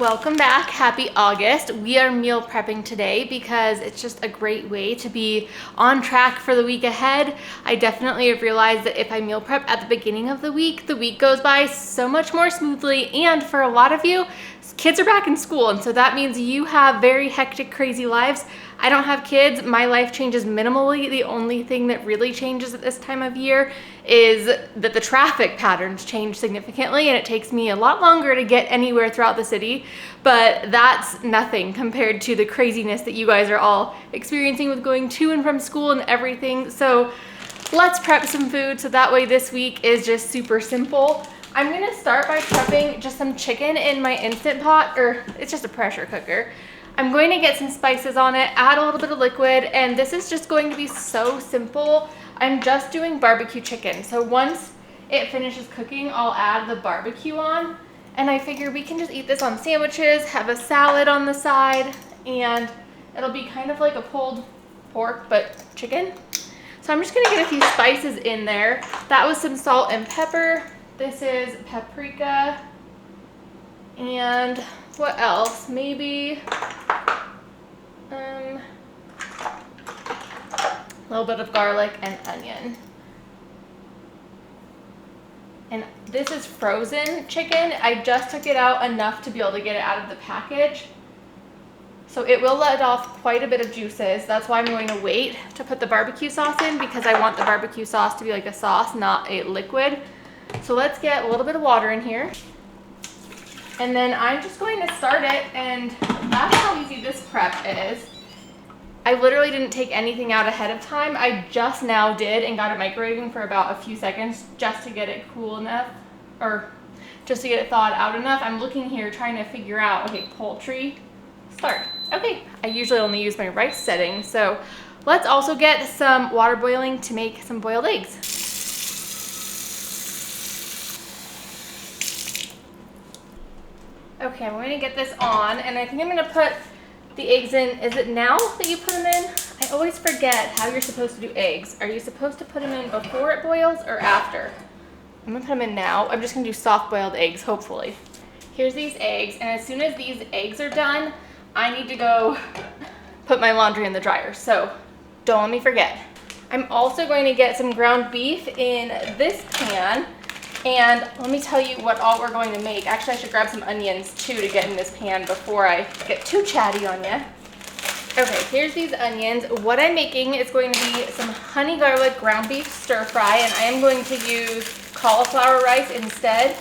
Welcome back. Happy August. We are meal prepping today because it's just a great way to be on track for the week ahead. I definitely have realized that if I meal prep at the beginning of the week goes by so much more smoothly. And for a lot of you, kids are back in school, and so that means you have very hectic, crazy lives. I don't have kids. My life changes minimally. The only thing that really changes at this time of year is that the traffic patterns change significantly, and it takes me a lot longer to get anywhere throughout the city, but that's nothing compared to the craziness that you guys are all experiencing with going to and from school and everything. So let's prep some food so that way this week is just super simple. I'm gonna start by prepping just some chicken in my Instant Pot, or it's just a pressure cooker. I'm going to get some spices on it, add a little bit of liquid, and this is just going to be so simple. I'm just doing barbecue chicken. So once it finishes cooking, I'll add the barbecue on, and I figure we can just eat this on sandwiches, have a salad on the side, and it'll be kind of like a pulled pork, but chicken. So I'm just gonna get a few spices in there. That was some salt and pepper. This is paprika, and what else? Maybe a little bit of garlic and onion. And this is frozen chicken. I just took it out enough to be able to get it out of the package. So it will let off quite a bit of juices. That's why I'm going to wait to put the barbecue sauce in, because I want the barbecue sauce to be like a sauce, not a liquid. So let's get a little bit of water in here. And then I'm just going to start it, and that's how easy this prep is. I literally didn't take anything out ahead of time. I just now did and got it microwaving for about a few seconds just to get it cool enough, or just to get it thawed out enough. I'm looking here trying to figure out, okay, poultry, start. Okay, I usually only use my rice setting, so let's also get some water boiling to make some boiled eggs. Okay, I'm going to get this on, and I think I'm going to put the eggs in. Is it now that you put them in? I always forget how you're supposed to do eggs. Are you supposed to put them in before it boils or after? I'm going to put them in now. I'm just going to do soft boiled eggs, hopefully. Here's these eggs, and as soon as these eggs are done, I need to go put my laundry in the dryer, so don't let me forget. I'm also going to get some ground beef in this pan. And let me tell you what all we're going to make. Actually, I should grab some onions too to get in this pan before I get too chatty on you. Okay, here's these onions. What I'm making is going to be some honey garlic ground beef stir fry, and I am going to use cauliflower rice instead,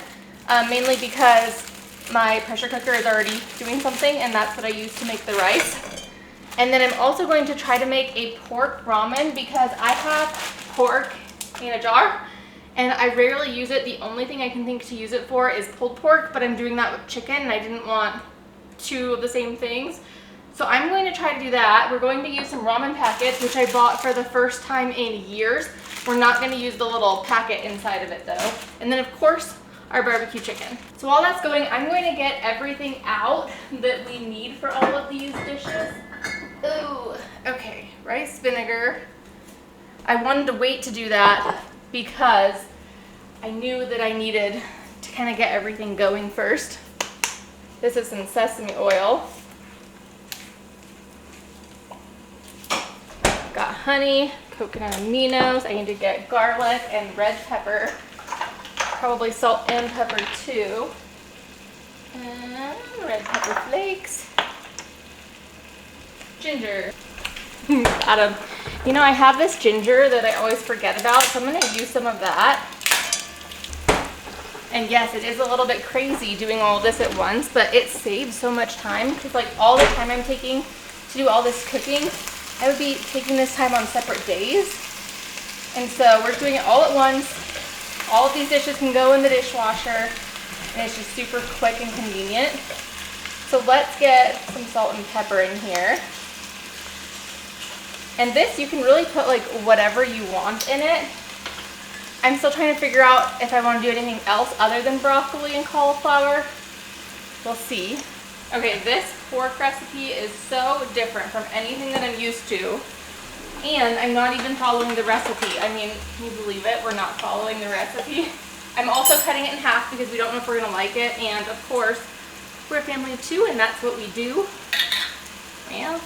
mainly because my pressure cooker is already doing something, and that's what I use to make the rice. And then I'm also going to try to make a pork ramen because I have pork in a jar, and I rarely use it. The only thing I can think to use it for is pulled pork, but I'm doing that with chicken, and I didn't want two of the same things. So I'm going to try to do that. We're going to use some ramen packets, which I bought for the first time in years. We're not going to use the little packet inside of it though. And then of course, our barbecue chicken. So while that's going, I'm going to get everything out that we need for all of these dishes. Ooh, okay, rice vinegar. I wanted to wait to do that because I knew that I needed to kind of get everything going first. This is some sesame oil. Got honey, coconut aminos. I need to get garlic and red pepper. Probably salt and pepper too. And red pepper flakes. Ginger. Got 'em. You know, I have this ginger that I always forget about, so I'm going to use some of that. And yes, it is a little bit crazy doing all of this at once, but it saves so much time, because like all the time I'm taking to do all this cooking, I would be taking this time on separate days. And so we're doing it all at once. All of these dishes can go in the dishwasher, and it's just super quick and convenient. So let's get some salt and pepper in here. And this, you can really put like whatever you want in it. I'm still trying to figure out if I want to do anything else other than broccoli and cauliflower. We'll see. Okay, this pork recipe is so different from anything that I'm used to. And I'm not even following the recipe. I mean, can you believe it? We're not following the recipe. I'm also cutting it in half because we don't know if we're gonna like it. And of course, We're a family of 2 and that's what we do. Yeah.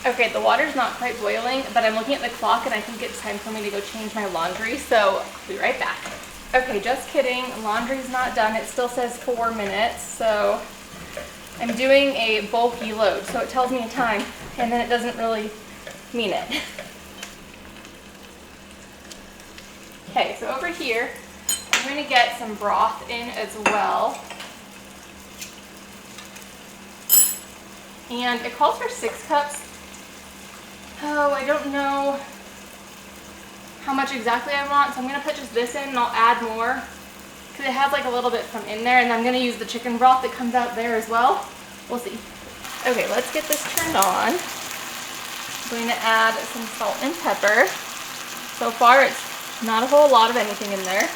Okay, the water's not quite boiling, but I'm looking at the clock and I think it's time for me to go change my laundry, so I'll be right back. Okay, just kidding, laundry's not done. It still says 4 minutes, so I'm doing a bulky load, so it tells me a time, and then it doesn't really mean it. Okay, so over here, I'm going to get some broth in as well. And it calls for 6 cups. Oh, I don't know how much exactly I want, so I'm going to put just this in and I'll add more because it has like a little bit from in there, and I'm going to use the chicken broth that comes out there as well. We'll see. Okay, let's get this turned on. I'm going to add some salt and pepper. So far it's not a whole lot of anything in there.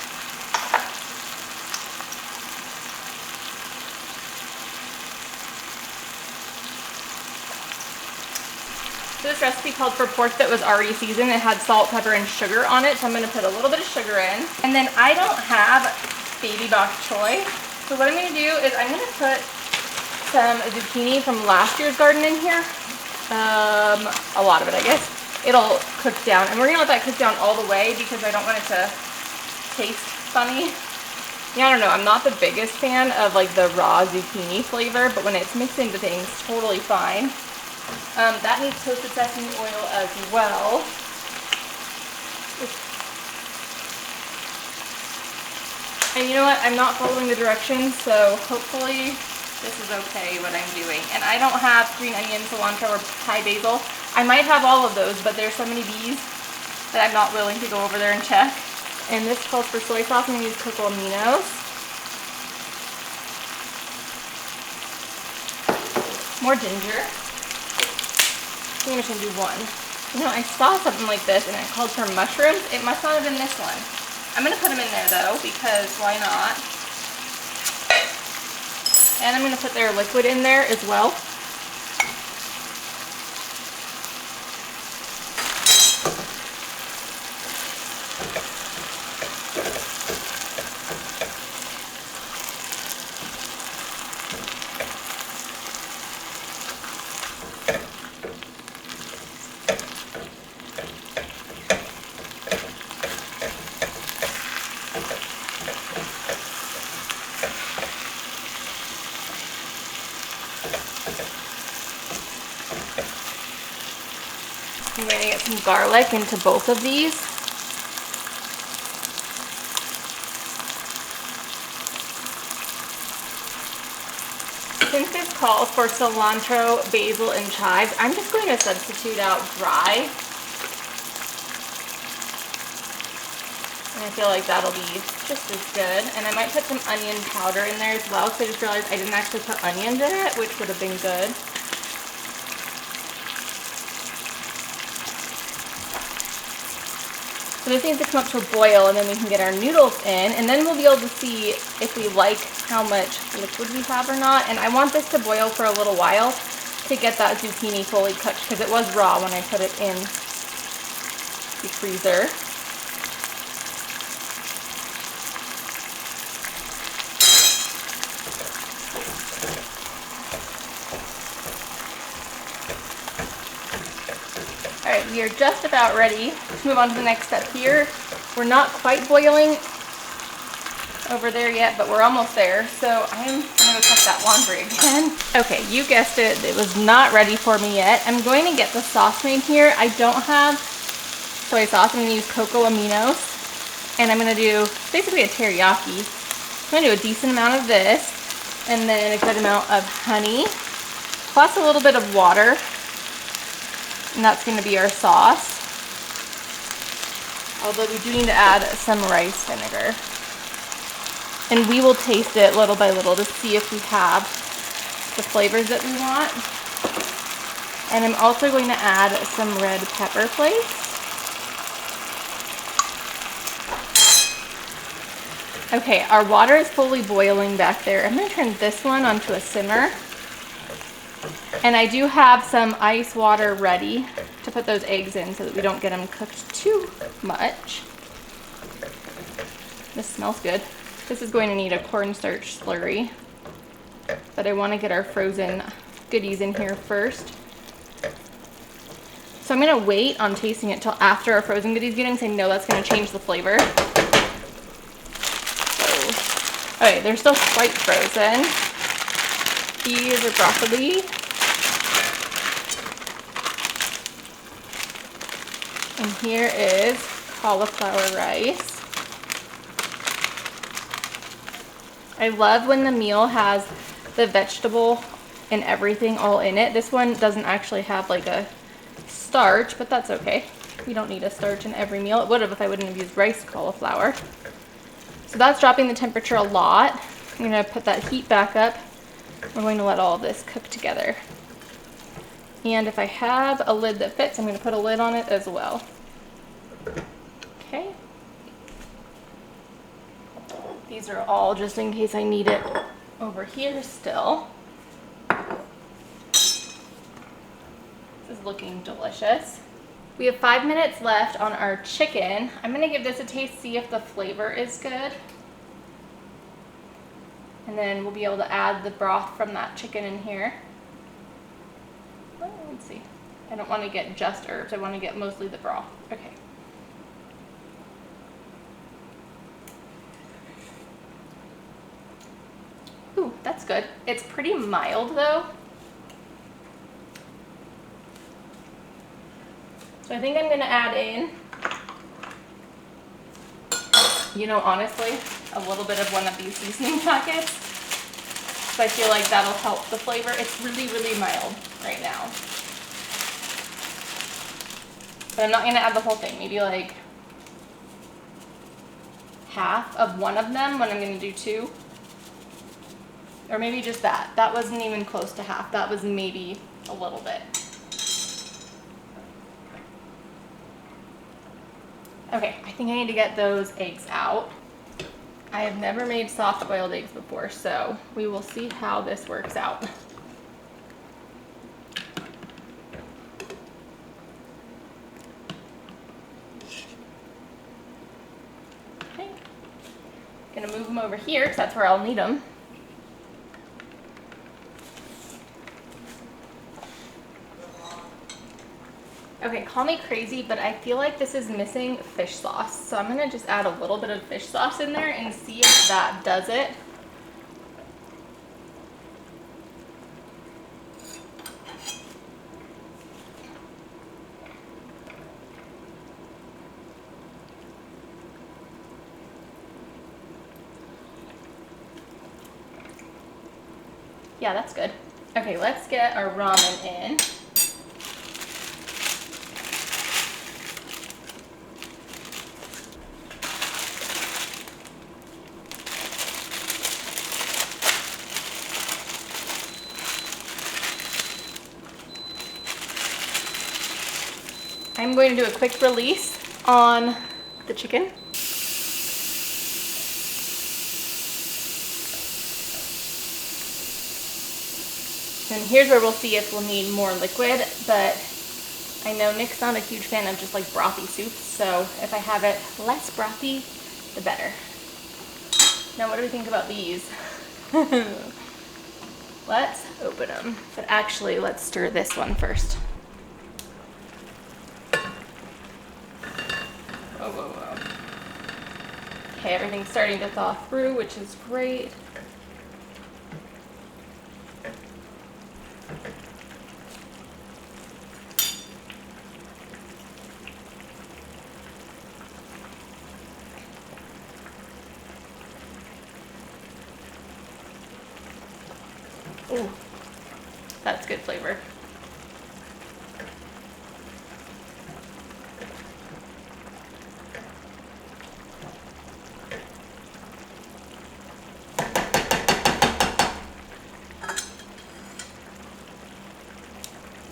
This recipe called for pork that was already seasoned. It had salt, pepper, and sugar on it, so I'm going to put a little bit of sugar in. And then I don't have baby bok choy, so what I'm going to do is I'm going to put some zucchini from last year's garden in here. A lot of it, I guess. It'll cook down, and we're going to let that cook down all the way because I don't want it to taste funny. Yeah, I don't know, I'm not the biggest fan of like the raw zucchini flavor, but when it's mixed into things, totally fine. That needs toasted sesame oil as well. And you know what? I'm not following the directions, so hopefully this is okay what I'm doing. And I don't have green onion, cilantro, or Thai basil. I might have all of those, but there's so many bees that I'm not willing to go over there and check. And this calls for soy sauce. I'm going to use cocoa aminos. More ginger. I'm just going to do 1. You know, I saw something like this and it called for mushrooms. It must not have been this one. I'm going to put them in there though, because why not? And I'm going to put their liquid in there as well. I'm going to get some garlic into both of these. Since this calls for cilantro, basil, and chives, I'm just going to substitute out dry. And I feel like that'll be just as good. And I might put some onion powder in there as well, because I just realized I didn't actually put onions in it, which would have been good. So this needs to come up to a boil, and then we can get our noodles in, and then we'll be able to see if we like how much liquid we have or not. And I want this to boil for a little while to get that zucchini fully cooked, because it was raw when I put it in the freezer. Alright, we are just about ready to move on to the next step here. We're not quite boiling over there yet, but we're almost there. So I'm going to go check that laundry again. Okay, you guessed it. It was not ready for me yet. I'm going to get the sauce made here. I don't have soy sauce. I'm going to use cocoa aminos. And I'm going to do basically a teriyaki. I'm going to do a decent amount of this. And then a good amount of honey. Plus a little bit of water. And that's going to be our sauce. Although we do need to add some rice vinegar. And we will taste it little by little to see if we have the flavors that we want. And I'm also going to add some red pepper flakes. Okay, our water is fully boiling back there. I'm gonna turn this one onto a simmer. And I do have some ice water ready to put those eggs in so that we don't get them cooked too much. This smells good. This is going to need a cornstarch slurry, but I want to get our frozen goodies in here first. So I'm going to wait on tasting it till after our frozen goodies get in, because I know that's going to change the flavor. So, okay, they're still quite frozen. These are broccoli. And here is cauliflower rice. I love when the meal has the vegetable and everything all in it. This one doesn't actually have like a starch, but that's okay. We don't need a starch in every meal. It would have if I wouldn't have used rice cauliflower. So that's dropping the temperature a lot. I'm gonna put that heat back up. We're going to let all of this cook together. And if I have a lid that fits, I'm going to put a lid on it as well. Okay. These are all just in case I need it over here still. This is looking delicious. We have 5 minutes left on our chicken. I'm going to give this a taste, see if the flavor is good. And then we'll be able to add the broth from that chicken in here. Let's see. I don't want to get just herbs. I want to get mostly the broth. Okay. Ooh, that's good. It's pretty mild though. So I think I'm going to add in, you know, honestly, a little bit of one of these seasoning packets. So I feel like that'll help the flavor. It's really, really mild right now. But I'm not going to add the whole thing. Maybe like half of one of them when I'm going to do two. Or maybe just that. That wasn't even close to half. That was maybe a little bit. Okay, I think I need to get those eggs out. I have never made soft boiled eggs before, so we will see how this works out. Okay, gonna move them over here because that's where I'll need them. Okay, call me crazy, but I feel like this is missing fish sauce. So I'm gonna just add a little bit of fish sauce in there and see if that does it. Yeah, that's good. Okay, let's get our ramen in. I'm going to do a quick release on the chicken. And here's where we'll see if we'll need more liquid, but I know Nick's not a huge fan of just like brothy soup, so if I have it less brothy, the better. Now what do we think about these? Let's open them, but actually let's stir this one first. Whoa, whoa, whoa. Okay, everything's starting to thaw through, which is great. Ooh, that's good flavor.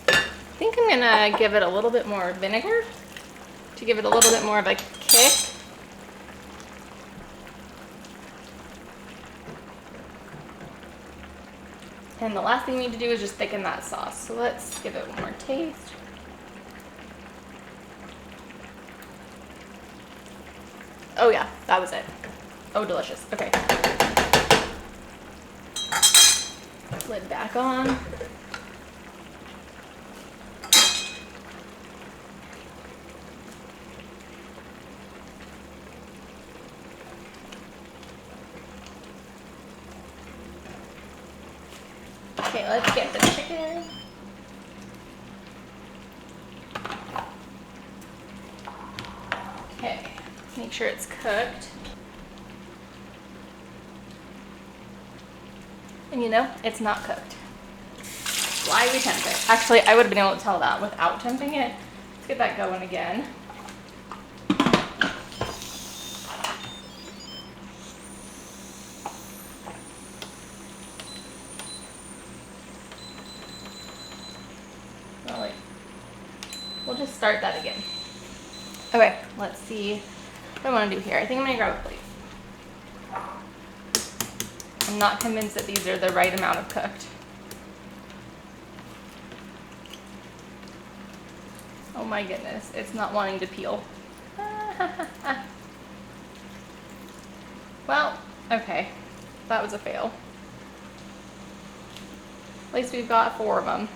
I think I'm gonna give it a little bit more vinegar to give it a little bit more of a kick. And the last thing we need to do is just thicken that sauce. So let's give it one more taste. Oh yeah, that was it. Oh, delicious. Okay. Lid back on. Okay, let's get the chicken. Okay, make sure it's cooked. And you know, it's not cooked. Why we tempt it? Actually, I would have been able to tell that without tempting it. Let's get that going again. Oh, wait. We'll just start that again. Okay, let's see what I want to do here. I think I'm going to grab a plate. I'm not convinced that these are the right amount of cooked. Oh my goodness, it's not wanting to peel. Well, okay, that was a fail. At least we've got 4 of them.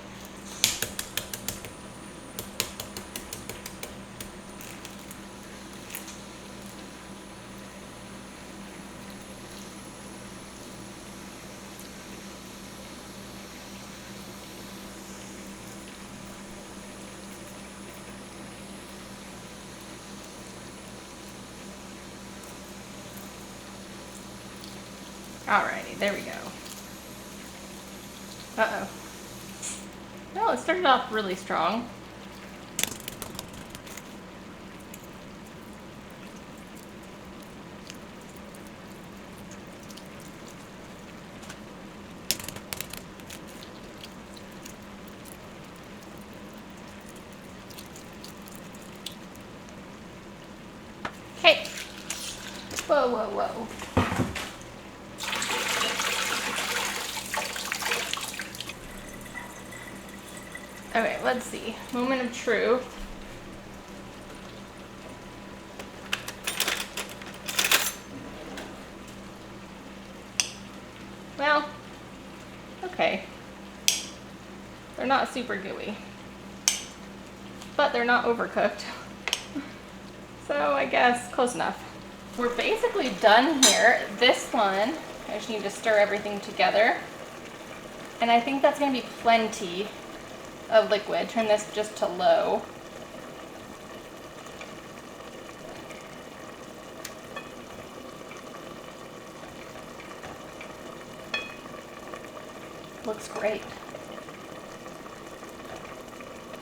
Alrighty, there we go. Uh-oh. No, it started off really strong. Okay. Whoa, whoa, whoa. Okay, let's see. Moment of truth. Well, okay. They're not super gooey, but they're not overcooked. So I guess close enough. We're basically done here. This one, I just need to stir everything together. And I think that's gonna be plenty of liquid. Turn this just to low. Looks great.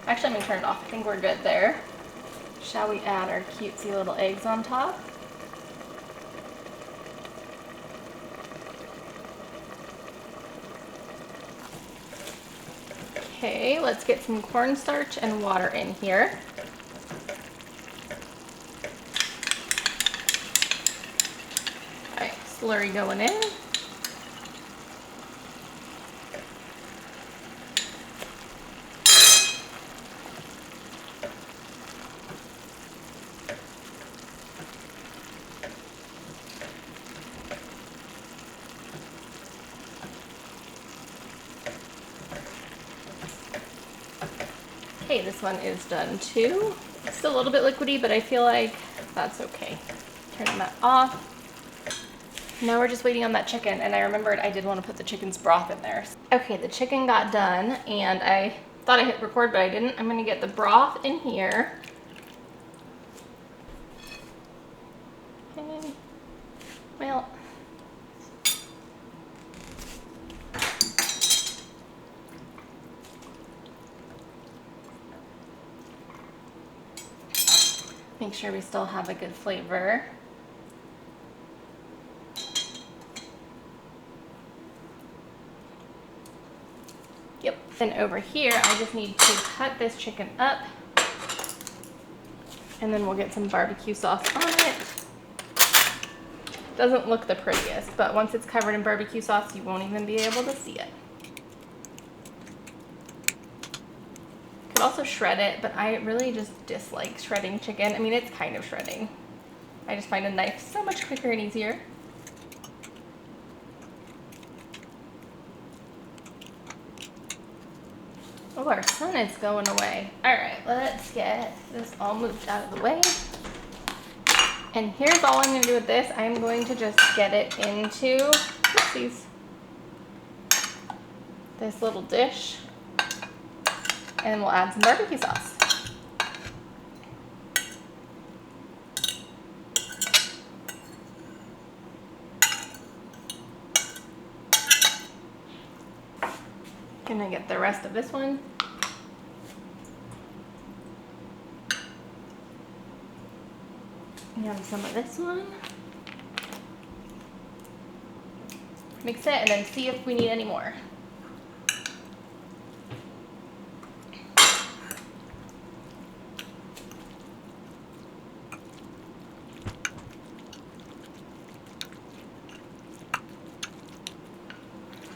Actually, I'm gonna turn it off. I think we're good there. Shall we add our cutesy little eggs on top? Okay, let's get some cornstarch and water in here. All right, slurry going in. Okay, this one is done too. It's still a little bit liquidy, but I feel like that's okay. Turn that off. Now we're just waiting on that chicken, and I remembered I did want to put the chicken's broth in there. Okay, the chicken got done, and I thought I hit record, but I didn't. I'm gonna get the broth in here. Okay. Well, make sure we still have a good flavor. Yep. Then over here, I just need to cut this chicken up, and then we'll get some barbecue sauce on it. Doesn't look the prettiest, but once it's covered in barbecue sauce, you won't even be able to see it. could also shred it, but I really just dislike shredding chicken. I mean, it's kind of shredding. I just find a knife so much quicker and easier. Oh, our sun is going away. All right, let's get this all moved out of the way. And here's all I'm gonna do with this. I'm going to just get it into, oopsies, this little dish. And we'll add some barbecue sauce. Gonna get the rest of this one. And some of this one. Mix it and then see if we need any more.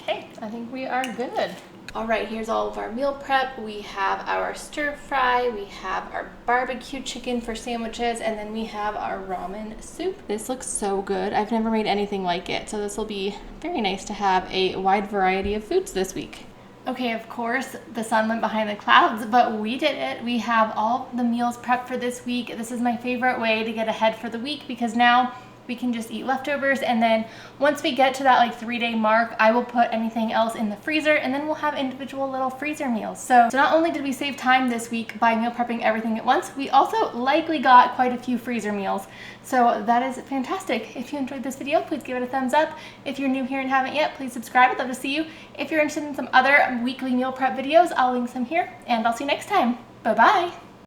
Okay, I think we are good. All right, here's all of our meal prep. We have our stir fry, we have our barbecue chicken for sandwiches, and then we have our ramen soup. This looks so good. I've never made anything like it, so this will be very nice to have a wide variety of foods this week. Okay, of course, the sun went behind the clouds, but we did it. We have all the meals prepped for this week. This is my favorite way to get ahead for the week because now we can just eat leftovers, and then once we get to that like 3-day mark, I will put anything else in the freezer, and then we'll have individual little freezer meals. So not only did we save time this week by meal prepping everything at once, we also likely got quite a few freezer meals. So that is fantastic. If you enjoyed this video, please give it a thumbs up. If you're new here and haven't yet, please subscribe. I'd love to see you. If you're interested in some other weekly meal prep videos, I'll link some here, and I'll see you next time. Bye-bye.